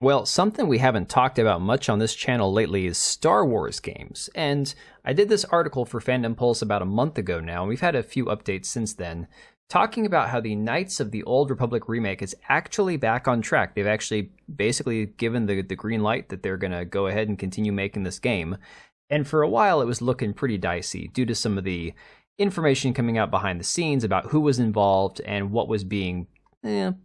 Well, something we haven't talked about much on this channel lately is Star Wars games, and I did this article for Fandom Pulse about a month ago now, and we've had a few updates since then, talking about how the Knights of the Old Republic remake is actually back on track. They've actually basically given the green light that they're going to go ahead and continue making this game, and for a while it was looking pretty dicey due to some of the information coming out behind the scenes about who was involved and what was being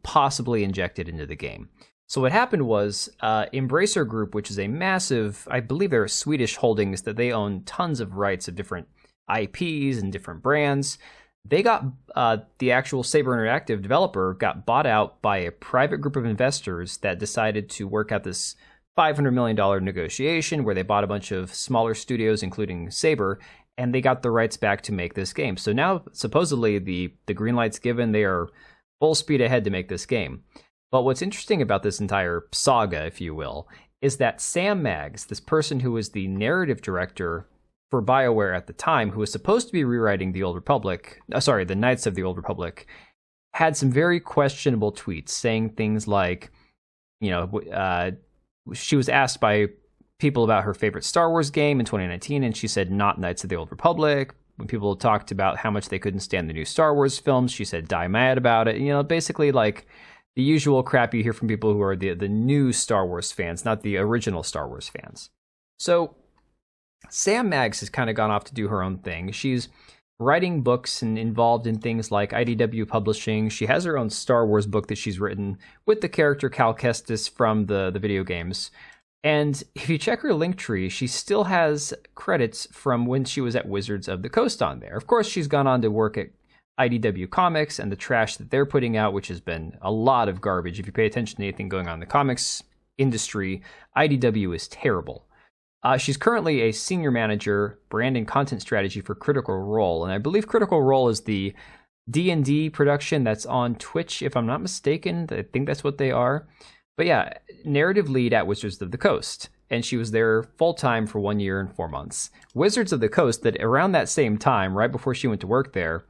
possibly injected into the game. So what happened was Embracer Group, which is a massive, I believe they're Swedish holdings that they own tons of rights of different IPs and different brands. They got the actual Saber Interactive developer got bought out by a private group of investors that decided to work out this $500 million negotiation where they bought a bunch of smaller studios, including Saber, and they got the rights back to make this game. So now supposedly the green light's given, they are full speed ahead to make this game. But what's interesting about this entire saga, if you will, is that Sam Maggs, this person who was the narrative director for BioWare at the time, who was supposed to be rewriting the the Knights of the Old Republic, had some very questionable tweets saying things like, she was asked by people about her favorite Star Wars game in 2019, and she said not Knights of the Old Republic. When people talked about how much they couldn't stand the new Star Wars films, she said die mad about it. Basically like the usual crap you hear from people who are the new Star Wars fans, not the original Star Wars fans. So Sam Maggs has kind of gone off to do her own thing. She's writing books and involved in things like IDW publishing. She has her own Star Wars book that she's written with the character Cal Kestis from the video games. And if you check her Linktree, she still has credits from when she was at Wizards of the Coast on there. Of course, she's gone on to work at IDW Comics and the trash that they're putting out, which has been a lot of garbage. If you pay attention to anything going on in the comics industry, IDW is terrible. She's currently a senior manager, brand and content strategy for Critical Role, and I believe Critical Role is the D&D production that's on Twitch, if I'm not mistaken. I think that's what they are. But yeah, narrative lead at Wizards of the Coast, and she was there full-time for 1 year and 4 months. Wizards of the Coast, that around that same time, right before she went to work there,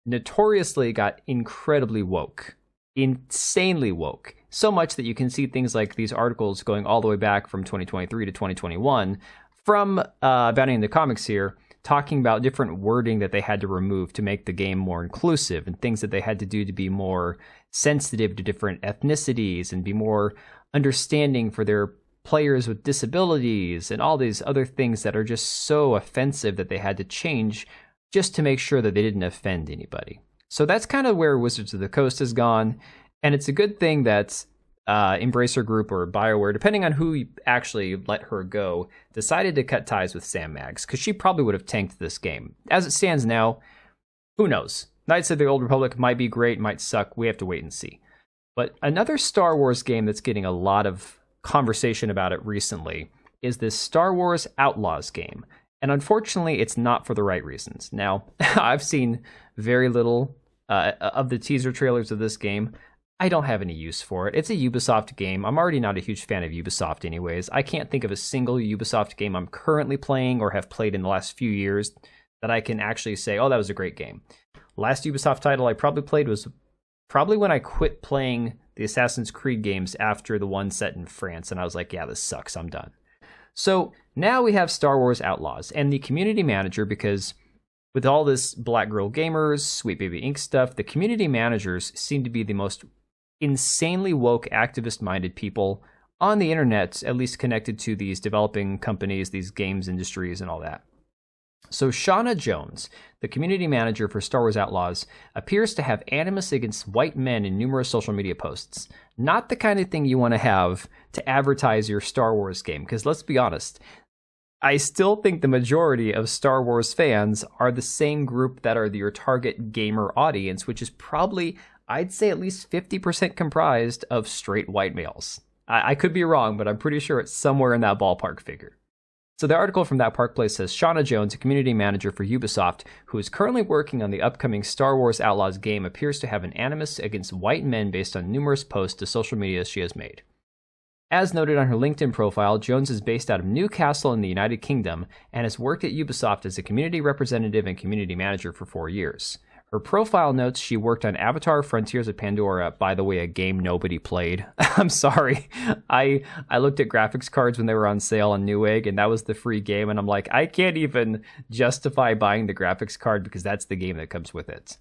notoriously got incredibly woke, insanely woke, so much that you can see things like these articles going all the way back from 2023 to 2021 from Bounty in the Comics here, talking about different wording that they had to remove to make the game more inclusive and things that they had to do to be more sensitive to different ethnicities and be more understanding for their players with disabilities and all these other things that are just so offensive that they had to change just to make sure that they didn't offend anybody. So that's kind of where Wizards of the Coast has gone, and it's a good thing that Embracer Group or BioWare, depending on who actually let her go, decided to cut ties with Sam Maggs, because she probably would have tanked this game. As it stands now, who knows? Knights of the Old Republic might be great, might suck, we have to wait and see. But another Star Wars game that's getting a lot of conversation about it recently is this Star Wars Outlaws game. And unfortunately, it's not for the right reasons. Now, I've seen very little of the teaser trailers of this game. I don't have any use for it. It's a Ubisoft game. I'm already not a huge fan of Ubisoft anyways. I can't think of a single Ubisoft game I'm currently playing or have played in the last few years that I can actually say, oh, that was a great game. Last Ubisoft title I probably played was probably when I quit playing the Assassin's Creed games after the one set in France, and I was like, yeah, this sucks, I'm done. So now we have Star Wars Outlaws, and the community manager, because with all this Black Girl Gamers, Sweet Baby Inc. stuff, the community managers seem to be the most insanely woke, activist-minded people on the internet, at least connected to these developing companies, these games industries, and all that. So Shauna Jones, the community manager for Star Wars Outlaws, appears to have animus against white men in numerous social media posts. Not the kind of thing you want to have to advertise your Star Wars game, because let's be honest, I still think the majority of Star Wars fans are the same group that are your target gamer audience, which is probably, I'd say, at least 50% comprised of straight white males. I could be wrong, but I'm pretty sure it's somewhere in that ballpark figure. So the article from That Park Place says, Shauna Jones, a community manager for Ubisoft, who is currently working on the upcoming Star Wars Outlaws game, appears to have an animus against white men based on numerous posts to social media she has made. As noted on her LinkedIn profile, Jones is based out of Newcastle in the United Kingdom and has worked at Ubisoft as a community representative and community manager for 4 years. Her profile notes she worked on Avatar Frontiers of Pandora, by the way, a game nobody played. I'm sorry. I looked at graphics cards when they were on sale on Newegg, and that was the free game, and I'm like, I can't even justify buying the graphics card because that's the game that comes with it.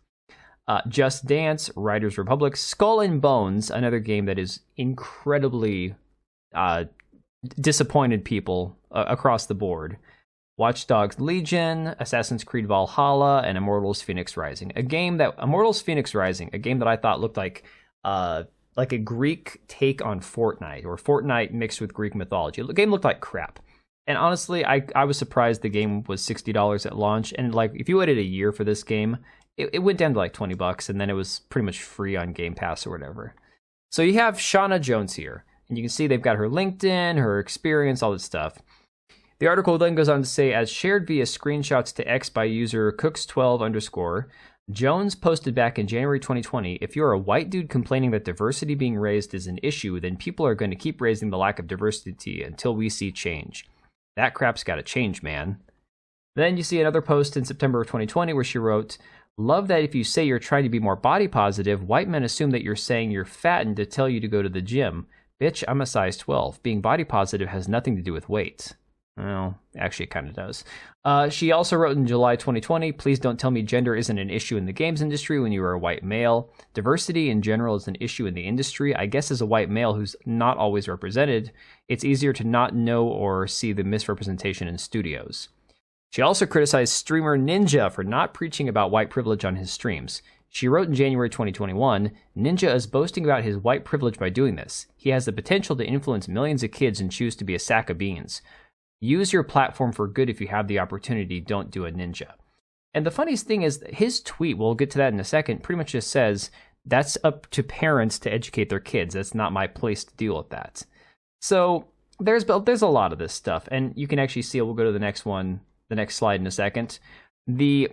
Just Dance, Riders Republic, Skull and Bones, another game that is incredibly disappointed people across the board. Watch Dogs Legion, Assassin's Creed Valhalla, and Immortals Phoenix Rising. Immortals Phoenix Rising, a game that I thought looked like a Greek take on Fortnite, or Fortnite mixed with Greek mythology. The game looked like crap. And honestly, I was surprised the game was $60 at launch. And like, if you waited a year for this game, it went down to like $20, and then it was pretty much free on Game Pass or whatever. So you have Shauna Jones here, and you can see they've got her LinkedIn, her experience, all this stuff. The article then goes on to say, as shared via screenshots to X by user cooks12_, Jones posted back in January 2020, if you're a white dude complaining that diversity being raised is an issue, then people are going to keep raising the lack of diversity until we see change. That crap's got to change, man. Then you see another post in September of 2020 where she wrote, love that if you say you're trying to be more body positive, white men assume that you're saying you're fattened to tell you to go to the gym. Bitch, I'm a size 12. Being body positive has nothing to do with weight. Well, actually, it kind of does. She also wrote in July 2020, please don't tell me gender isn't an issue in the games industry when you are a white male. Diversity in general is an issue in the industry. I guess as a white male who's not always represented, it's easier to not know or see the misrepresentation in studios. She also criticized streamer Ninja for not preaching about white privilege on his streams. She wrote in January 2021, Ninja is boasting about his white privilege by doing this. He has the potential to influence millions of kids and choose to be a sack of beans. Use your platform for good if you have the opportunity. Don't do a ninja. And the funniest thing is his tweet, we'll get to that in a second, pretty much just says, that's up to parents to educate their kids. That's not my place to deal with that. So there's a lot of this stuff. And you can actually see, we'll go to the next one, the next slide in a second. The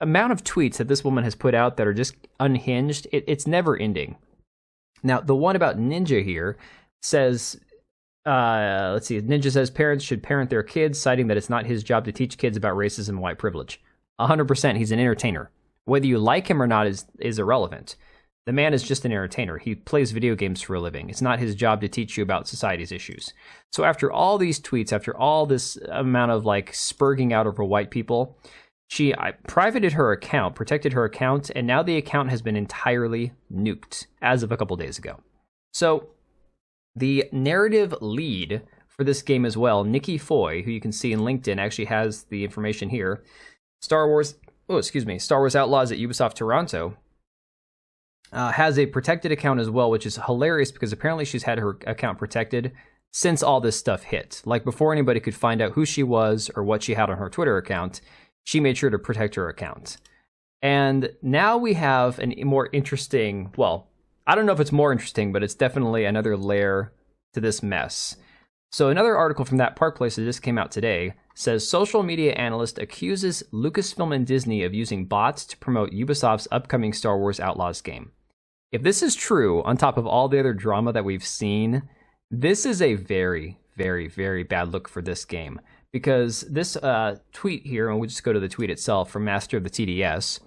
amount of tweets that this woman has put out that are just unhinged, it's never ending. Now, the one about Ninja here says... let's see. Ninja says parents should parent their kids, citing that it's not his job to teach kids about racism and white privilege. 100%, he's an entertainer. Whether you like him or not is irrelevant. The man is just an entertainer. He plays video games for a living. It's not his job to teach you about society's issues. So after all these tweets, after all this amount of like spurging out over white people, she privated her account, protected her account, and now the account has been entirely nuked as of a couple days ago. So the narrative lead for this game as well, Nikki Foy, who you can see in LinkedIn, actually has the information here. Star Wars Outlaws at Ubisoft Toronto has a protected account as well, which is hilarious because apparently she's had her account protected since all this stuff hit. Like before anybody could find out who she was or what she had on her Twitter account, she made sure to protect her account. And now we have a more interesting, well, I don't know if it's more interesting, but it's definitely another layer to this mess. So another article from that Park Place that just came out today says social media analyst accuses Lucasfilm and Disney of using bots to promote Ubisoft's upcoming Star Wars Outlaws game. If this is true, on top of all the other drama that we've seen, this is a very, very, very bad look for this game. Because this tweet here, and we'll just go to the tweet itself from Master of the TDS,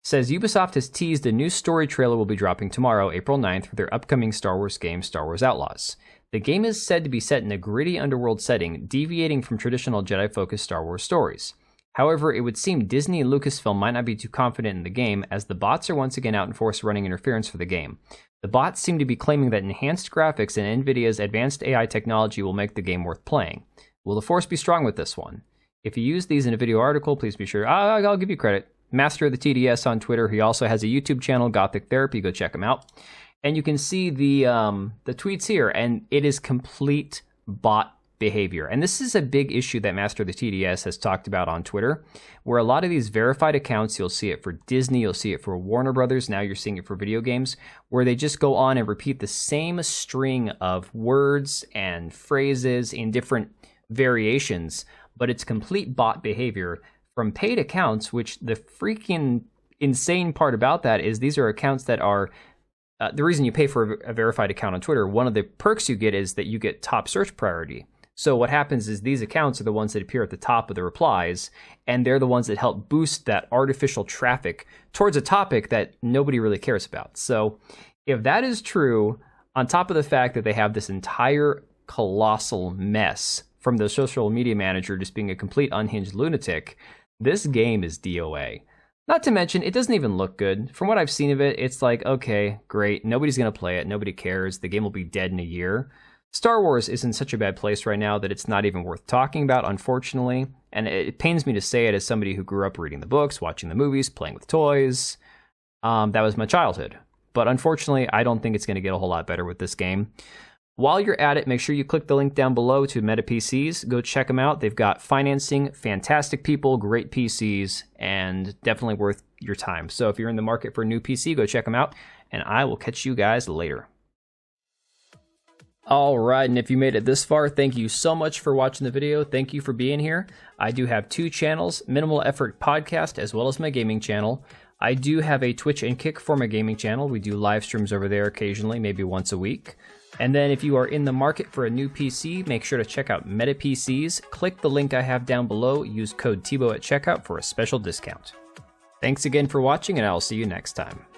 says Ubisoft has teased a new story trailer will be dropping tomorrow, April 9th, for their upcoming Star Wars game, Star Wars Outlaws. The game is said to be set in a gritty underworld setting, deviating from traditional Jedi-focused Star Wars stories. However, it would seem Disney and Lucasfilm might not be too confident in the game, as the bots are once again out in force running interference for the game. The bots seem to be claiming that enhanced graphics and NVIDIA's advanced AI technology will make the game worth playing. Will the force be strong with this one? If you use these in a video article, please be sure. I'll give you credit. Master of the TDS on Twitter. He also has a YouTube channel, Gothic Therapy. Go check him out. And you can see the tweets here, and it is complete bot behavior. And this is a big issue that Master of the TDS has talked about on Twitter, where a lot of these verified accounts, you'll see it for Disney, you'll see it for Warner Brothers, now you're seeing it for video games, where they just go on and repeat the same string of words and phrases in different variations, but it's complete bot behavior from paid accounts, which the freaking insane part about that is these are accounts that are the reason you pay for a verified account on Twitter. One of the perks you get is that you get top search priority. So what happens is these accounts are the ones that appear at the top of the replies, and they're the ones that help boost that artificial traffic towards a topic that nobody really cares about. So if that is true, on top of the fact that they have this entire colossal mess from the social media manager just being a complete unhinged lunatic, this game is DOA. Not to mention, it doesn't even look good. From what I've seen of it, it's like, okay, great, nobody's going to play it, nobody cares, the game will be dead in a year. Star Wars is in such a bad place right now that it's not even worth talking about, unfortunately. And it pains me to say it as somebody who grew up reading the books, watching the movies, playing with toys. That was my childhood. But unfortunately, I don't think it's going to get a whole lot better with this game. While you're at it, make sure you click the link down below to Meta PCs. Go check them out. They've got financing, fantastic people, great PCs, and definitely worth your time. So if you're in the market for a new PC, go check them out, and I will catch you guys later. All right, and if you made it this far, thank you so much for watching the video. Thank you for being here. I do have 2 channels, Minimal Effort Podcast, as well as my gaming channel. I do have a Twitch and Kick for my gaming channel. We do live streams over there occasionally, maybe once a week. And then if you are in the market for a new PC, make sure to check out Meta PCs. Click the link I have down below. Use code TBO at checkout for a special discount. Thanks again for watching, and I'll see you next time.